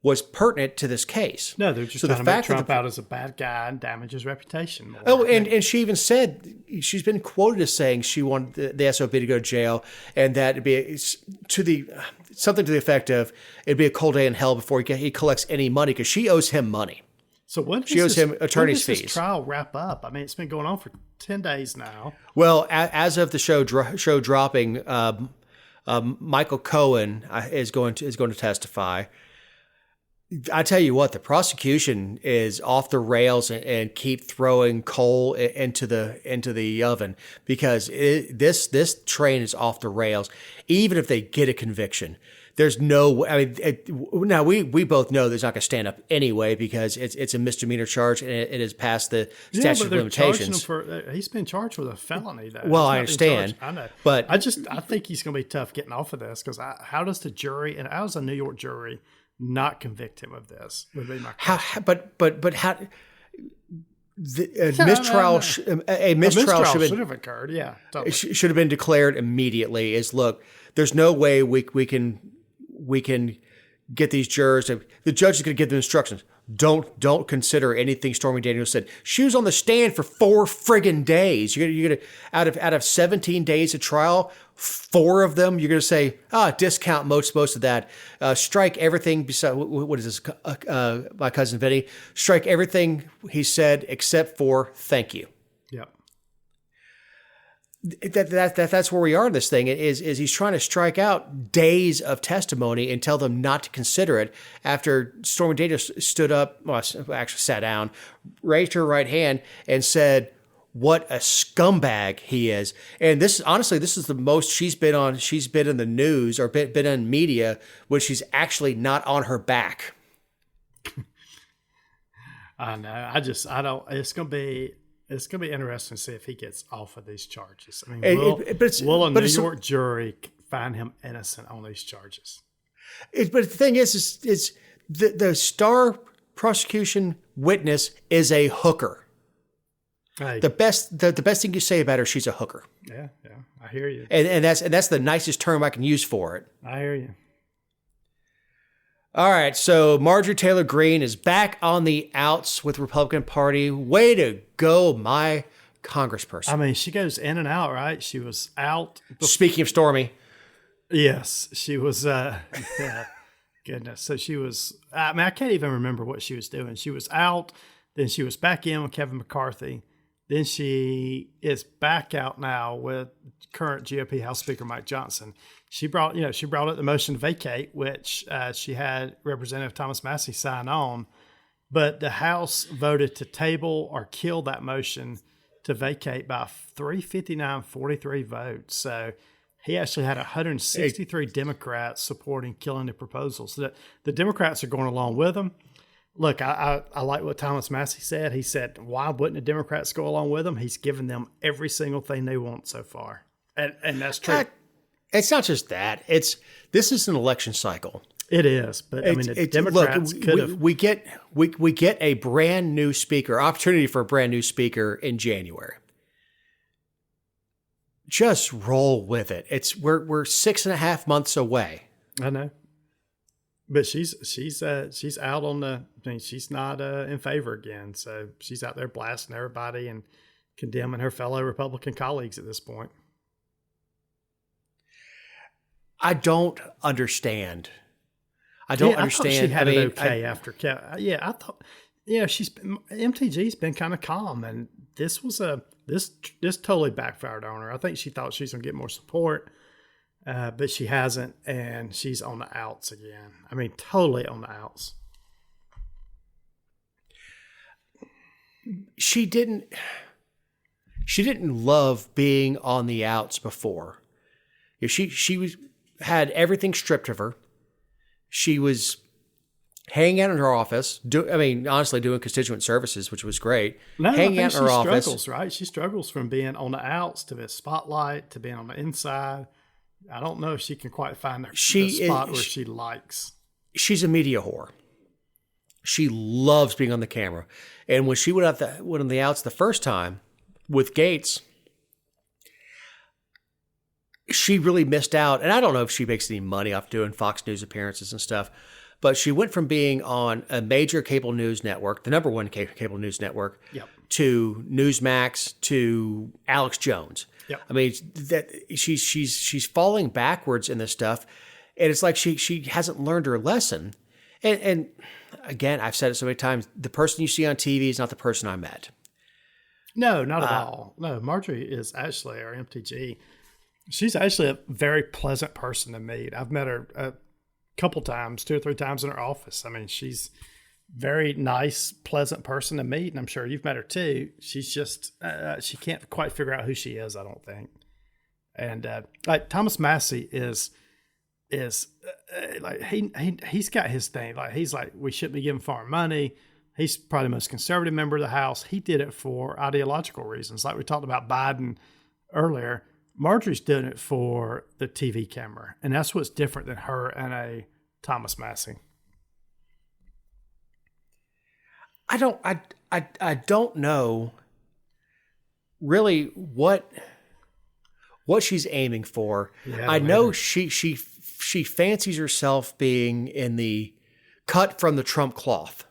was pertinent to this case. No, they're just trying to make Trump out as a bad guy and damage his reputation more. Oh, and she even said, she's been quoted as saying she wanted the SOB to go to jail, and that it'd be something to the effect of it'd be a cold day in hell before he collects any money, because she owes him money. So when she owes him attorney's fees. When does this trial wrap up? I mean, it's been going on for 10 days now. Well, as of the show dropping, Michael Cohen is going to testify. I tell you what, the prosecution is off the rails and keep throwing coal into the oven, because this train is off the rails. Even if they get a conviction, there's no. I mean, now we both know there's not going to stand up anyway, because it's a misdemeanor charge and it is past the statute of limitations. He's been charged with a felony, though. Well, I understand. I know, but I think he's going to be tough getting off of this, because how does the jury, and how does a New York jury not convict him of this? Would be my question. But how? A mistrial should have occurred. Yeah, totally. Should have been declared immediately. Look, there's no way we can get these jurors. The judge is going to give them instructions. Don't consider anything Stormy Daniels said. She was on the stand for 4 friggin' days. You're gonna out of 17 days of trial, 4 of them, you're going to say, discount most of that. Strike everything beside, what is this? My cousin Vinny, strike everything he said except for thank you. Yep. That's where we are in this thing is he's trying to strike out days of testimony and tell them not to consider it after Stormy Daniels stood up, actually sat down, raised her right hand and said, what a scumbag he is. And this is the most she's been in the news or been in media when she's actually not on her back. I know. It's going to be interesting to see if he gets off of these charges. I mean, will a New York jury find him innocent on these charges? But the thing is the star prosecution witness is a hooker. Hey. The best thing you say about her, she's a hooker. Yeah, I hear you. And that's the nicest term I can use for it. I hear you. All right, so Marjorie Taylor Greene is back on the outs with the Republican Party. Way to go, my congressperson. I mean, she goes in and out, right? She was out. Speaking of Stormy. Yes, she was. Yeah, goodness. So she was. I mean, I can't even remember what she was doing. She was out, then she was back in with Kevin McCarthy. Then she is back out now with current GOP House Speaker Mike Johnson. She brought up the motion to vacate, which she had Representative Thomas Massey sign on, but the House voted to table or kill that motion to vacate by 359-43 votes. So he actually had 163 Democrats supporting killing the proposal. So the Democrats are going along with him. Look, I like what Thomas Massey said. He said, why wouldn't the Democrats go along with him? He's given them every single thing they want so far. And that's true. It's not just that. This is an election cycle. It is. But I mean, the Democrats could have. We get a brand new speaker, opportunity for a brand new speaker in January. Just roll with it. We're 6.5 months away. I know. But she's out on the. I mean, she's not in favor again. So she's out there blasting everybody and condemning her fellow Republican colleagues at this point. I don't understand. I thought she had it okay after. Yeah, I thought. Yeah, MTG's been kind of calm, and this was this totally backfired on her. I think she thought she's gonna get more support. But she hasn't, and she's on the outs again. I mean, totally on the outs. She didn't love being on the outs before. She had everything stripped of her. She was hanging out in her office. Honestly, doing constituent services, which was great. Hanging out in her office. She struggles, right? She struggles from being on the outs to the spotlight to being on the inside. I don't know if she can quite find the spot where she likes. She's a media whore. She loves being on the camera. And when she went on the outs the first time with Gates, she really missed out. And I don't know if she makes any money off doing Fox News appearances and stuff, but she went from being on a major cable news network, the number one cable news network, yep, to Newsmax, to Alex Jones. Yep. I mean, that she's falling backwards in this stuff, and it's like she hasn't learned her lesson. And again, I've said it so many times: the person you see on TV is not the person I met. No, not at all. No, Marjorie is actually our MTG. She's actually a very pleasant person to meet. I've met her a couple times, 2 or 3 times in her office. I mean, she's very nice, pleasant person to meet, and I'm sure you've met her too. She's just she can't quite figure out who she is, I don't think. And like Thomas Massey is like he's got his thing. Like he's like, we shouldn't be giving foreign money. He's probably the most conservative member of the House. He did it for ideological reasons, like we talked about Biden earlier. Marjorie's doing it for the TV camera, and that's what's different than her and a Thomas Massey. I don't know really what she's aiming for. Yeah, I know she fancies herself being in the cut from the Trump cloth.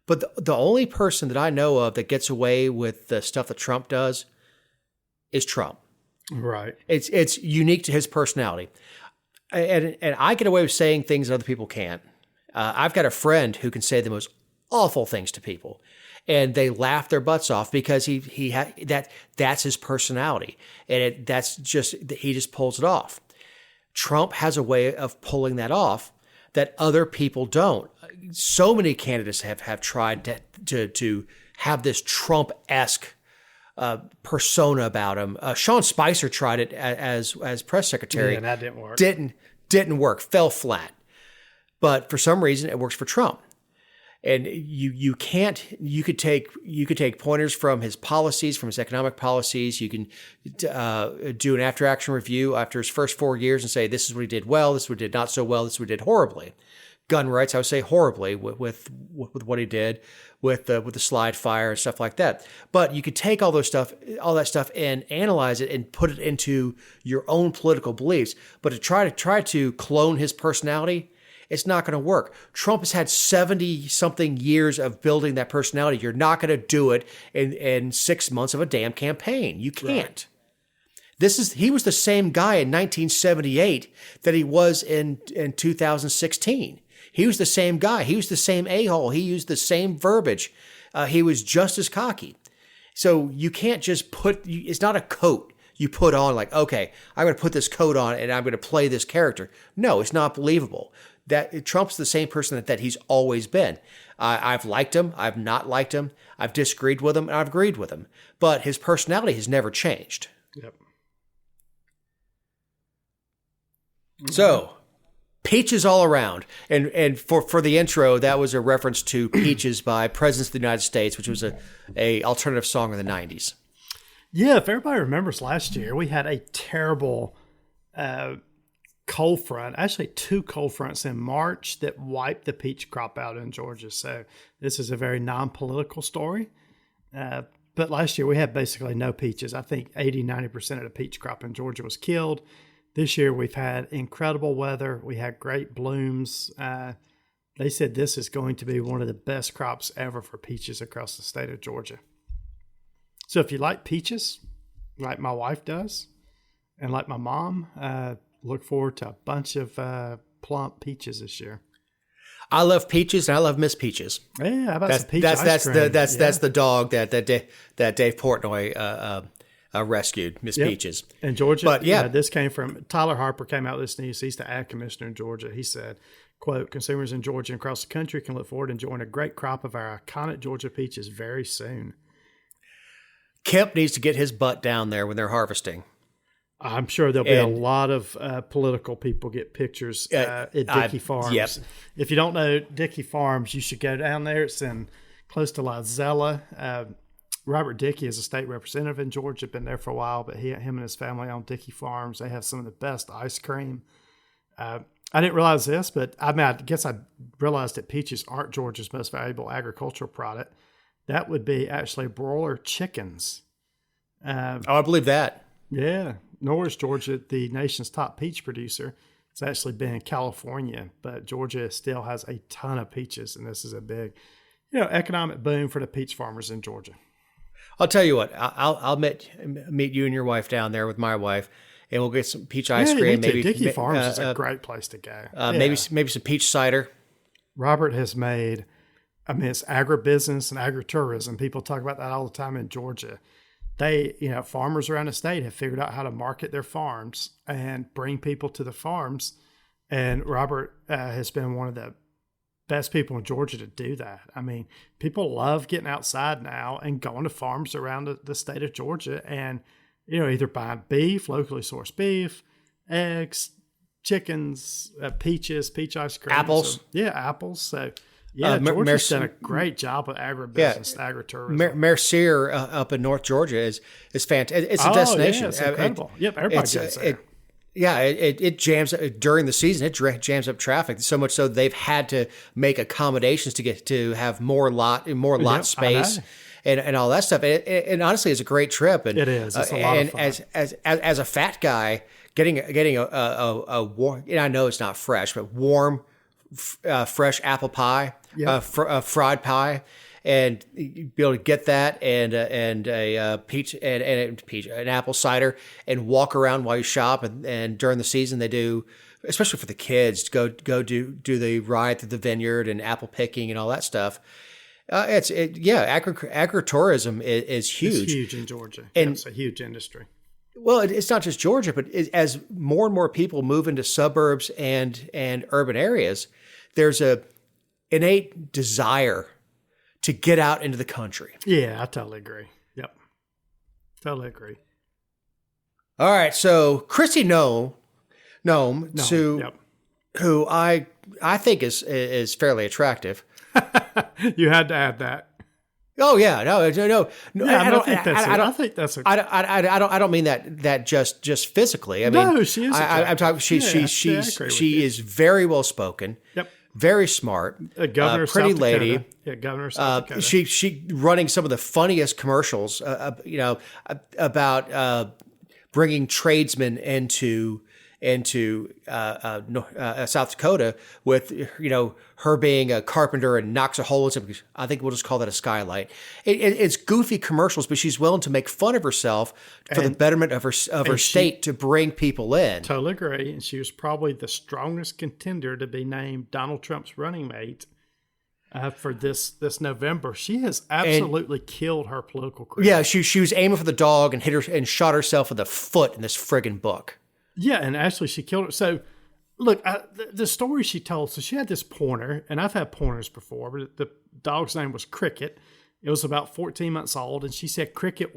But the only person that I know of that gets away with the stuff that Trump does is Trump. Right. It's unique to his personality. And I get away with saying things that other people can't. I've got a friend who can say the most awful things to people, and they laugh their butts off because that's his personality, and he just pulls it off. Trump has a way of pulling that off that other people don't. So many candidates have tried to have this Trump-esque persona about him. Sean Spicer tried it as press secretary. Yeah, and that didn't work. Didn't work. Fell flat. But for some reason, it works for Trump. And you could take pointers from his policies, from his economic policies. You can do an after action review after his first 4 years and say, this is what he did well, this is what he did not so well, this is what he did horribly. Gun rights, I would say horribly with what he did with the slide fire and stuff like that. But you could take all that stuff and analyze it and put it into your own political beliefs. But to try to clone his personality, it's not going to work. Trump has had 70-something years of building that personality. You're not going to do it in 6 months of a damn campaign. You can't. Right. He was the same guy in 1978 that he was in 2016. He was the same guy. He was the same a-hole. He used the same verbiage. He was just as cocky. So you can't just it's not a coat you put on like, okay, I'm going to put this coat on and I'm going to play this character. No, it's not believable. That Trump's the same person that he's always been. I've liked him. I've not liked him. I've disagreed with him. And I've agreed with him. But his personality has never changed. Yep. So, peaches all around. And for the intro, that was a reference to Peaches by Presidents of the United States, which was a alternative song in the 90s. Yeah, if everybody remembers last year, we had a terrible cold front, actually 2 cold fronts in March that wiped the peach crop out in Georgia. So this is a very non-political story. But last year we had basically no peaches. I think 80-90% of the peach crop in Georgia was killed. This year we've had incredible weather. We had great blooms. They said this is going to be one of the best crops ever for peaches across the state of Georgia. So if you like peaches, like my wife does, and like my mom, look forward to a bunch of plump peaches this year. I love Peaches and I love Miss Peaches. Yeah, how about some peach ice cream? That's the dog that Dave Portnoy rescued, Miss Peaches. In Georgia, but this came from Tyler Harper. Came out with this news. He's the ag commissioner in Georgia. He said, "Quote: Consumers in Georgia and across the country can look forward to enjoying a great crop of our iconic Georgia peaches very soon." Kemp needs to get his butt down there when they're harvesting. I'm sure there'll be a lot of political people get pictures at Dickey Farms. Yep. If you don't know Dickey Farms, you should go down there. It's close to La Zella. Robert Dickey is a state representative in Georgia, been there for a while, but him and his family own Dickey Farms. They have some of the best ice cream. I didn't realize this, but I guess I realized that peaches aren't Georgia's most valuable agricultural product. That would be actually broiler chickens. I believe that. Yeah. Nor is Georgia the nation's top peach producer. It's actually been in California, but Georgia still has a ton of peaches, and this is a big, economic boom for the peach farmers in Georgia. I'll tell you what. I'll meet you and your wife down there with my wife, and we'll get some peach ice cream. Maybe Dickey Farms is a great place to go. Maybe some peach cider. Robert has made. It's agribusiness and agritourism. People talk about that all the time in Georgia. They, farmers around the state have figured out how to market their farms and bring people to the farms. And Robert has been one of the best people in Georgia to do that. People love getting outside now and going to farms around the state of Georgia and, either buying beef, locally sourced beef, eggs, chickens, peaches, peach ice cream. Apples. Apples. So, Georgia's done a great job with agribusiness, agritourism. Mercier up in North Georgia is fantastic. It's a destination. Yeah, it's incredible. Everybody goes there. It jams during the season. It jams up traffic so much so they've had to make accommodations to have more lot space and all that stuff. And honestly, it's a great trip. And it is. It's a lot of fun. As a fat guy, getting a warm. I know it's not fresh, but warm. Fresh apple pie, fried pie, and be able to get that and a peach and an apple cider and walk around while you shop. And during the season they do, especially for the kids, go do the ride through the vineyard and apple picking and all that stuff. Agritourism is huge. It's huge in Georgia. And it's a huge industry. Well, it's not just Georgia, but as more and more people move into suburbs and urban areas, there's a innate desire to get out into the country. Yeah, I totally agree. Yep. Totally agree. All right, so Chrissy Nome, Yep. who I think is fairly attractive. You had to add that. Oh yeah, no. Yeah, I think that's. I don't mean that just physically. I mean, no, she is. I'm talking. She is very well spoken. Yep. Very smart. A governor, pretty South lady. Dakota. Yeah, governor of South Dakota. She running some of the funniest commercials. About bringing tradesmen into South Dakota with, her being a carpenter and knocks a hole in something. I think we'll just call that a skylight. It's goofy commercials, but she's willing to make fun of herself for the betterment of her state to bring people in. Totally agree. And she was probably the strongest contender to be named Donald Trump's running mate for this November. She has absolutely killed her political career. Yeah, she was aiming for the dog and hit her and shot herself in the foot in this friggin' book. Yeah, and actually she killed her. So, look, the story she told, so she had this pointer, and I've had pointers before, but the dog's name was Cricket. It was about 14 months old, and she said Cricket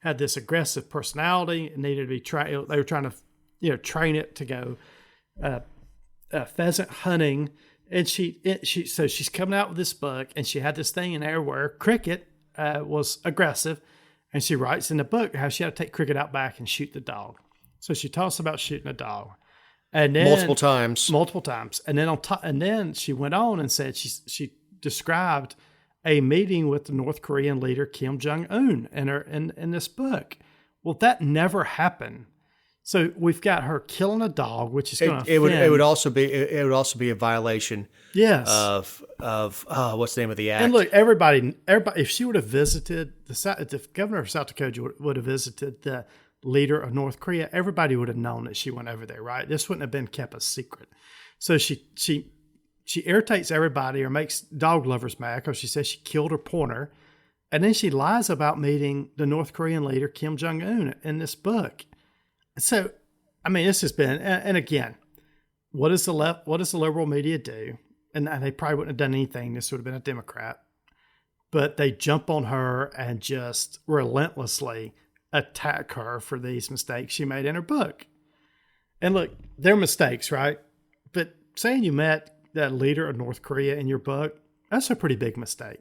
had this aggressive personality. It needed to be trained. They were trying to, train it to go pheasant hunting. And so she's coming out with this book, and she had this thing in there where Cricket was aggressive, and she writes in the book how she had to take Cricket out back and shoot the dog. So she talks about shooting a dog, and then multiple times, and then and then she went on and said she described a meeting with the North Korean leader Kim Jong-un in this book. Well, that never happened. So we've got her killing a dog, which is going to it would also be a violation. Yes. Of what's the name of the act? And look, everybody, if she would have visited the governor of South Dakota would have visited the leader of North Korea, everybody would have known that she went over there, right? This wouldn't have been kept a secret. So she irritates everybody or makes dog lovers mad because she says she killed her pointer, and then she lies about meeting the North Korean leader Kim Jong-un in this book. So, I mean, this has been, and again, what does the liberal media do? And they probably wouldn't have done anything. This would have been a Democrat, but they jump on her and just relentlessly attack her for these mistakes she made in her book. And look, they're mistakes, right? But saying you met that leader of North Korea in your book, that's a pretty big mistake.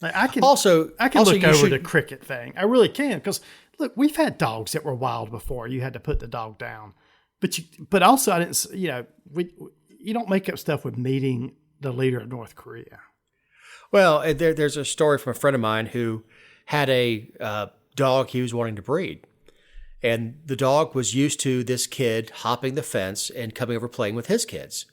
Like I can look over the Cricket thing. I really can, because look, we've had dogs that were wild before. You had to put the dog down, but also I didn't. You don't make up stuff with meeting the leader of North Korea. Well, there's a story from a friend of mine who had a dog he was wanting to breed. And the dog was used to this kid hopping the fence and coming over playing with his kids.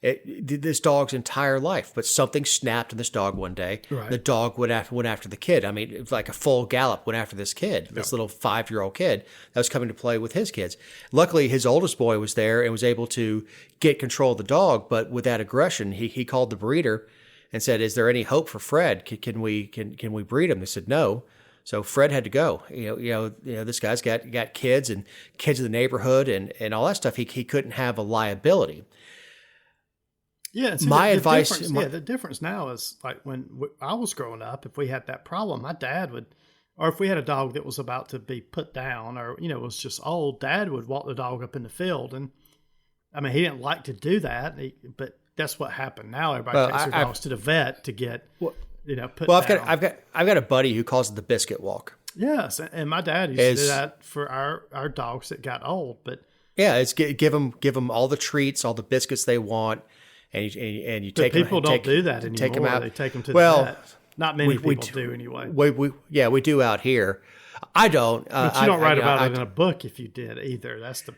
This dog's entire life, but something snapped in this dog one day. Right. The dog went after the kid. I mean, it was like a full gallop went after this kid, this little 5-year-old kid that was coming to play with his kids. Luckily, his oldest boy was there and was able to get control of the dog, but with that aggression, he called the breeder and said, "Is there any hope for Fred? Can we breed him?" They said no. So Fred had to go. This guy's got kids and kids in the neighborhood and all that stuff. He couldn't have a liability. Yeah. The difference now is like when I was growing up, if we had that problem, my dad would, or if we had a dog that was about to be put down or, was just old, Dad would walk the dog up in the field. And I mean, he didn't like to do that, but that's what happened. Now everybody takes their dogs to the vet to get, put down. I've got a buddy who calls it the biscuit walk. Yes. And my dad used to do that for our dogs that got old, but yeah, it's give them all the treats, all the biscuits they want. And you take them. People don't do that anymore. Take them out. They take them to the vet. Not many people do anyway. We do out here. I don't. But you don't write about it in a book if you did either. That's the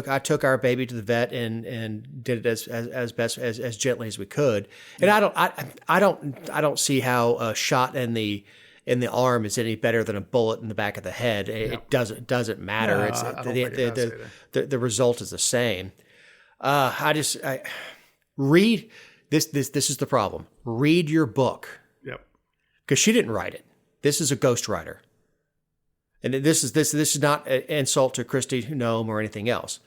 I took our baby to the vet and did it as best as gently as we could. And I don't see how a shot in the arm is any better than a bullet in the back of the head. It doesn't matter. No, The result is the same. Read this. This is the problem. Read your book. Yep. Because she didn't write it. This is a ghostwriter. And this is not an insult to Kristi Noem or anything else.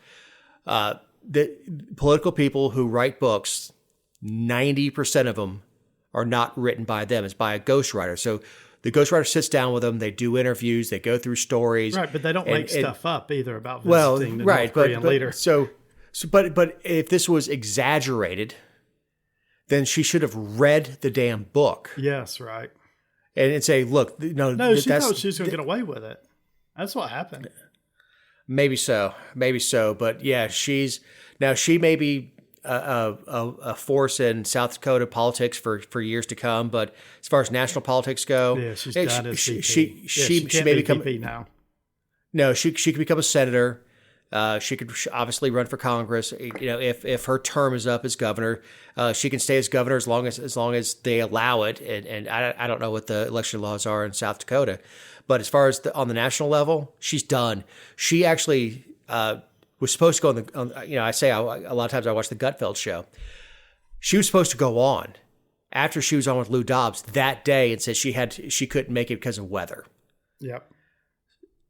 The political people who write books, 90% of them are not written by them. It's by a ghostwriter. So the ghostwriter sits down with them. They do interviews. They go through stories. Right, but they don't make stuff up either about visiting the North Korean leader. But if this was exaggerated, then she should have read the damn book. Yes, right. And say, look, she thought she was going to get away with it. That's what happened. Maybe so. But yeah, she may be a force in South Dakota politics for years to come. But as far as national politics go, yeah, she's done as VP. She may become VP now. No, she could become a senator. She could obviously run for Congress. If her term is up as governor, she can stay as governor as long as they allow it. And I don't know what the election laws are in South Dakota, but as far as on the national level, she's done. She actually was supposed to go I say a lot of times I watch the Gutfeld show. She was supposed to go on after she was on with Lou Dobbs that day and said she couldn't make it because of weather. Yep.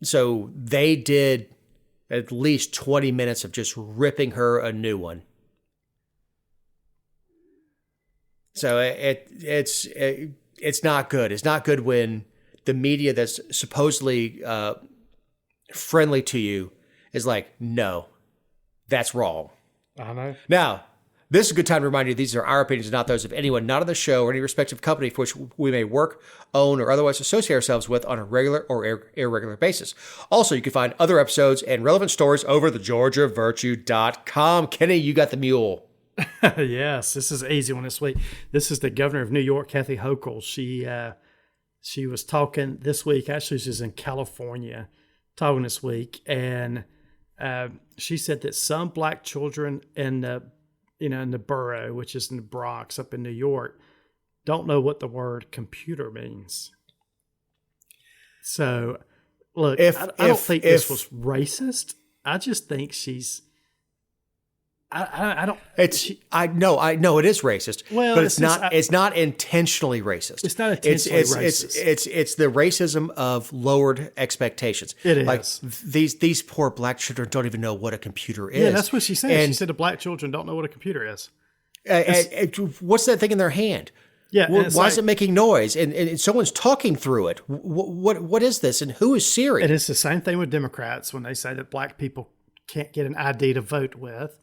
So they did at least 20 minutes of just ripping her a new one. So it's not good. It's not good when the media that's supposedly friendly to you is like, no, that's wrong. I know. Now, this is a good time to remind you these are our opinions, not those of anyone not on the show or any respective company for which we may work, own, or otherwise associate ourselves with on a regular or irregular basis. Also, you can find other episodes and relevant stories over at thegeorgiavirtue.com. Kenny, you got the mule. Yes, this is an easy one this week. This is the governor of New York, Kathy Hochul. She was talking this week. Actually, she's in California talking this week. And she said that some black children in the borough, which is in the Bronx up in New York, don't know what the word computer means. So, look, I don't think this was racist. I just think she's. I don't. I know it is racist. Well, but it's not. It's not intentionally racist. It's not intentionally racist. It's the racism of lowered expectations. It is. Like these poor black children don't even know what a computer is. Yeah, that's what she said. And she said the black children don't know what a computer is. What's that thing in their hand? Yeah. Why is it making noise? And someone's talking through it. What is this? And who is Siri? And it's the same thing with Democrats when they say that black people can't get an ID to vote with.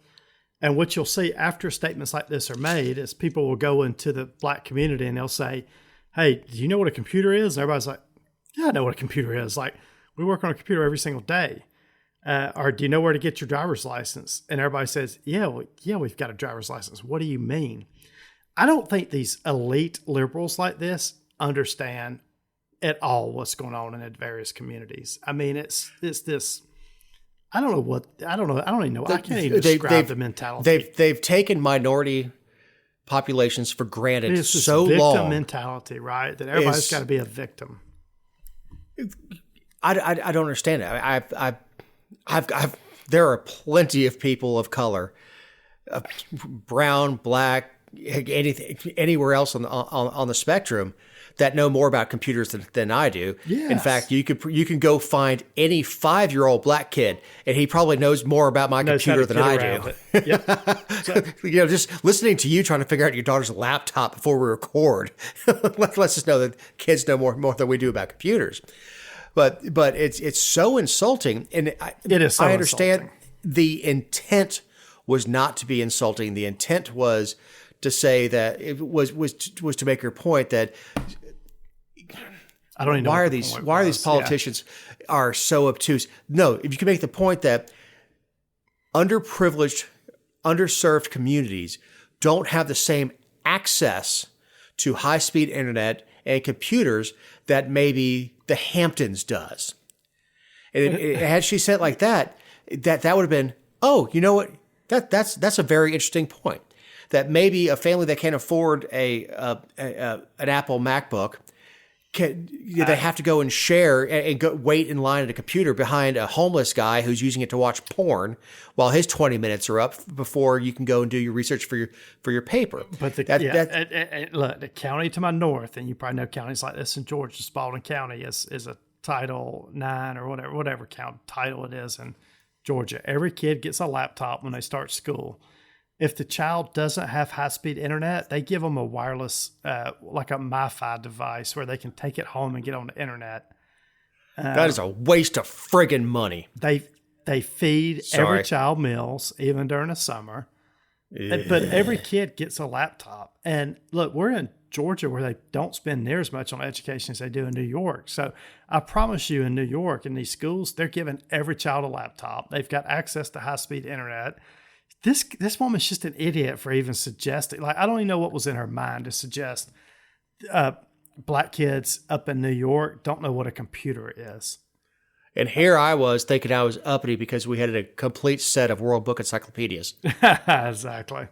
And what you'll see after statements like this are made is people will go into the black community and they'll say, hey, do you know what a computer is? And everybody's like, yeah, I know what a computer is. Like, we work on a computer every single day. Or do you know where to get your driver's license? And everybody says, yeah, we've got a driver's license. What do you mean? I don't think these elite liberals like this understand at all what's going on in the various communities. I mean, it's this... I don't even know. I can't even describe the mentality. They've taken minority populations for granted it's this so victim long. Mentality, right? That everybody's got to be a victim. I don't understand it. I've there are plenty of people of color, brown, black, anything, anywhere else on the spectrum that know more about computers than I do. Yes. In fact, you can go find any 5-year-old black kid, and he probably knows more about my computer than I do. Yep. So, just listening to you trying to figure out your daughter's laptop before we record, let's just know that kids know more than we do about computers. But it's so insulting, and it is. So I understand insulting. The intent was not to be insulting. The intent was to say that it was to make your point that. I don't even know why are these politicians are so obtuse? No, if you can make the point that underprivileged, underserved communities don't have the same access to high-speed internet and computers that maybe the Hamptons does. And had she said it like that, that would have been, oh, you know what? That's a very interesting point. That maybe a family that can't afford an Apple MacBook, they have to go and share and go wait in line at a computer behind a homeless guy who's using it to watch porn while his 20 minutes are up before you can go and do your research for your paper. But look, the county to my north, and you probably know counties like this in Georgia, Spalding County is a Title 9 or whatever title it is in Georgia. Every kid gets a laptop when they start school. If the child doesn't have high-speed internet, they give them a wireless, like a MiFi device where they can take it home and get on the internet. That is a waste of friggin' money. They feed every child meals, even during the summer. But every kid gets a laptop. And look, we're in Georgia where they don't spend near as much on education as they do in New York. So I promise you, in New York, in these schools, they're giving every child a laptop. They've got access to high-speed internet. This woman's just an idiot for even suggesting. Like, I don't even know what was in her mind to suggest black kids up in New York don't know what a computer is. And here I was thinking I was uppity because we had a complete set of World Book encyclopedias. Exactly.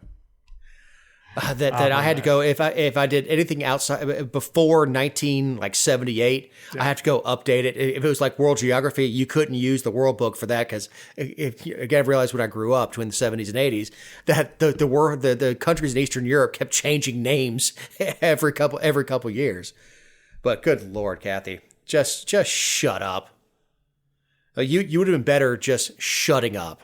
That I had to go if I did anything outside before 1978, I had to go update it. If it was like world geography, you couldn't use the World Book for that because again, I realized when I grew up between the 70s and 80s that the countries in Eastern Europe kept changing names every couple years. But good Lord, Kathy, just shut up. You would have been better just shutting up.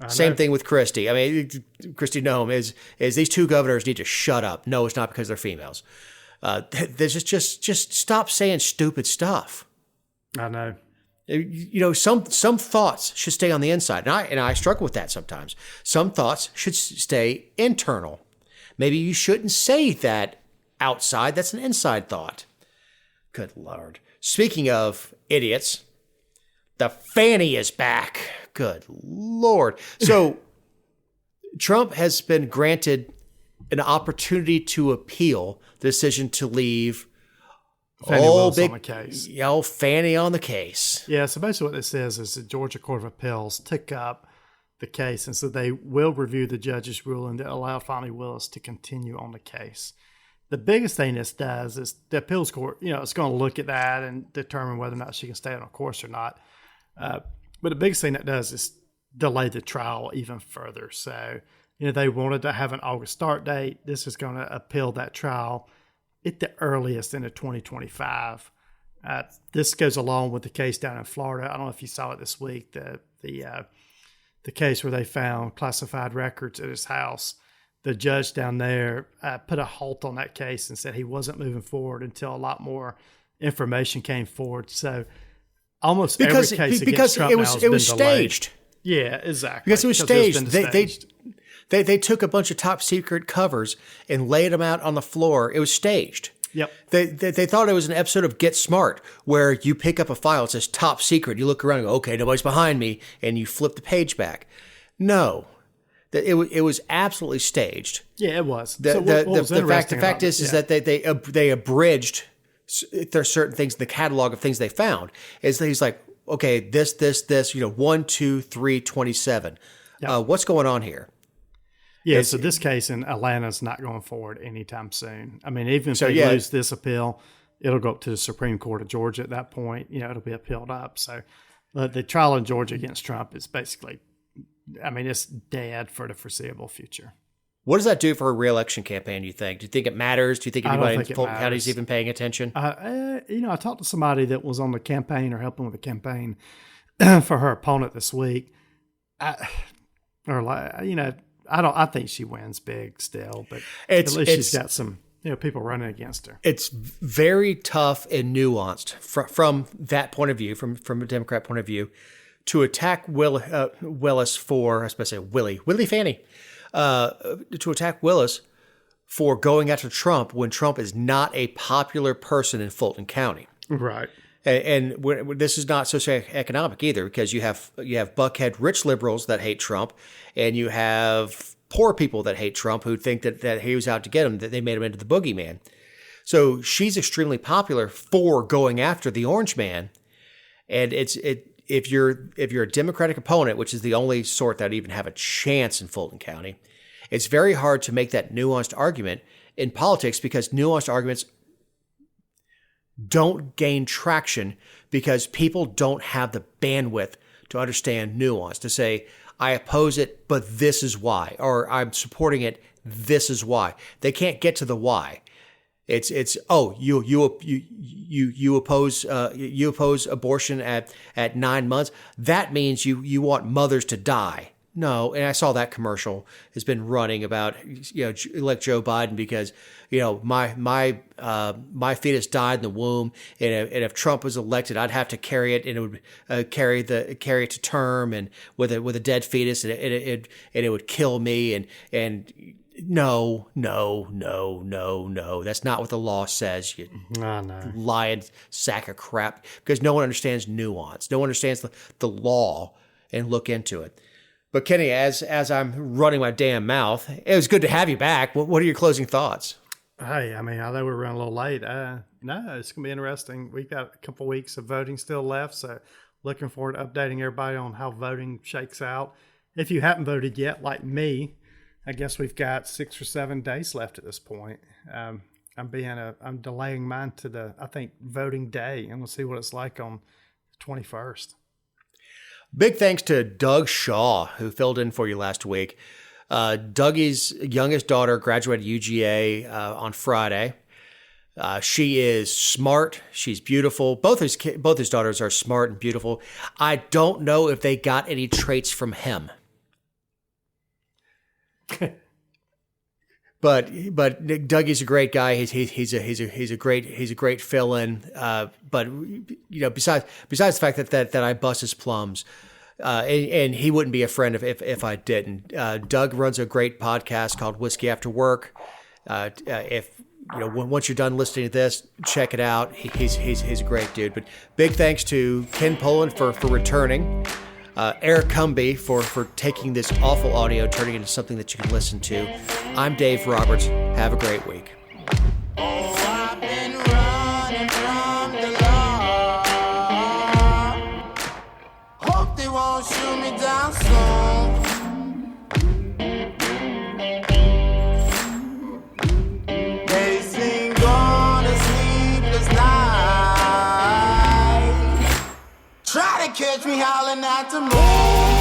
Same thing with Christie. I mean, Christie Nome is these two governors need to shut up. No, it's not because they're females. There's just stop saying stupid stuff. I know. You know, some thoughts should stay on the inside, and I struggle with that sometimes. Some thoughts should stay internal. Maybe you shouldn't say that outside. That's an inside thought. Good Lord. Speaking of idiots, the Fani is back. Good Lord. So Trump has been granted an opportunity to appeal the decision to leave Fani Willis on the case. Fani on the case. Yeah, so basically what this is the Georgia Court of Appeals took up the case, and so they will review the judge's ruling that allowed Fani Willis to continue on the case. The biggest thing this does is the appeals court, it's going to look at that and determine whether or not she can stay on a course or not. But the biggest thing that does is delay the trial even further. So, they wanted to have an August start date. This is going to appeal that trial at the earliest into 2025. This goes along with the case down in Florida. I don't know if you saw it this week, the case where they found classified records at his house. The judge down there put a halt on that case and said he wasn't moving forward until a lot more information came forward. So almost every case against Trump now has been staged. Yeah, exactly. Because it was staged. They took a bunch of top secret covers and laid them out on the floor. It was staged. Yep. They thought it was an episode of Get Smart where you pick up a file, it says top secret. You look around and go, okay, nobody's behind me, and you flip the page back. No. It was absolutely staged. Yeah, it was. The fact is that they abridged there's certain things in the catalog of things they found. He's like, okay, this, 1, 2, 3, 27. Yep. What's going on here? Yeah, so this case in Atlanta's not going forward anytime soon. I mean, even if they lose this appeal, it'll go up to the Supreme Court of Georgia at that point. It'll be appealed up. So the trial in Georgia against Trump is basically, it's dead for the foreseeable future. What does that do for a re-election campaign, do you think? Do you think it matters? Do you think anybody in Fulton County is even paying attention? I talked to somebody that was on the campaign or helping with the campaign for her opponent this week. I think she wins big still, but at least she's got some people running against her. It's very tough and nuanced from that point of view, from a Democrat point of view, to attack Willis for, I was supposed to say Willie Fani. To attack Willis for going after Trump when Trump is not a popular person in Fulton County. Right. And this is not socioeconomic either, because you have buckhead rich liberals that hate Trump, and you have poor people that hate Trump who think that he was out to get them, that they made him into the boogeyman. So she's extremely popular for going after the orange man. And if you're a Democratic opponent, which is the only sort that even have a chance in Fulton County, it's very hard to make that nuanced argument in politics because nuanced arguments don't gain traction because people don't have the bandwidth to understand nuance, to say, I oppose it, but this is why, or I'm supporting it, this is why. They can't get to the why. It's you oppose abortion at 9 months. That means you want mothers to die. No, and I saw that commercial has been running about elect Joe Biden because my fetus died in the womb, and if Trump was elected, I'd have to carry it, and it would carry it to term, and with a dead fetus, and it would kill me, and no, that's not what the law says. You lying sack of crap, because no one understands nuance, no one understands the law and look into it. But Kenny, as I'm running my damn mouth, it was good to have you back. What are your closing thoughts? Hey, I mean, although we're running a little late, no, it's going to be interesting. We've got a couple of weeks of voting still left, so looking forward to updating everybody on how voting shakes out. If you haven't voted yet, like me, I guess we've got 6 or 7 days left at this point. I'm delaying mine to voting day, and we'll see what it's like on the 21st. Big thanks to Doug Shaw, who filled in for you last week. Dougie's youngest daughter graduated UGA on Friday. She is smart. She's beautiful. Both his daughters are smart and beautiful. I don't know if they got any traits from him. But Dougie's a great guy. He's a great fill-in. But besides the fact that I bust his plums, and he wouldn't be a friend if I didn't. Doug runs a great podcast called Whiskey After Work. Once you're done listening to this, check it out. He's a great dude. But big thanks to Ken Poland for returning. Eric Cumby for taking this awful audio, turning it into something that you can listen to. I'm Dave Roberts. Have a great week. I've been running from the law. Hope they won't shoot me down soon. They sing on a sleepless night. Try to catch me howling at the moon.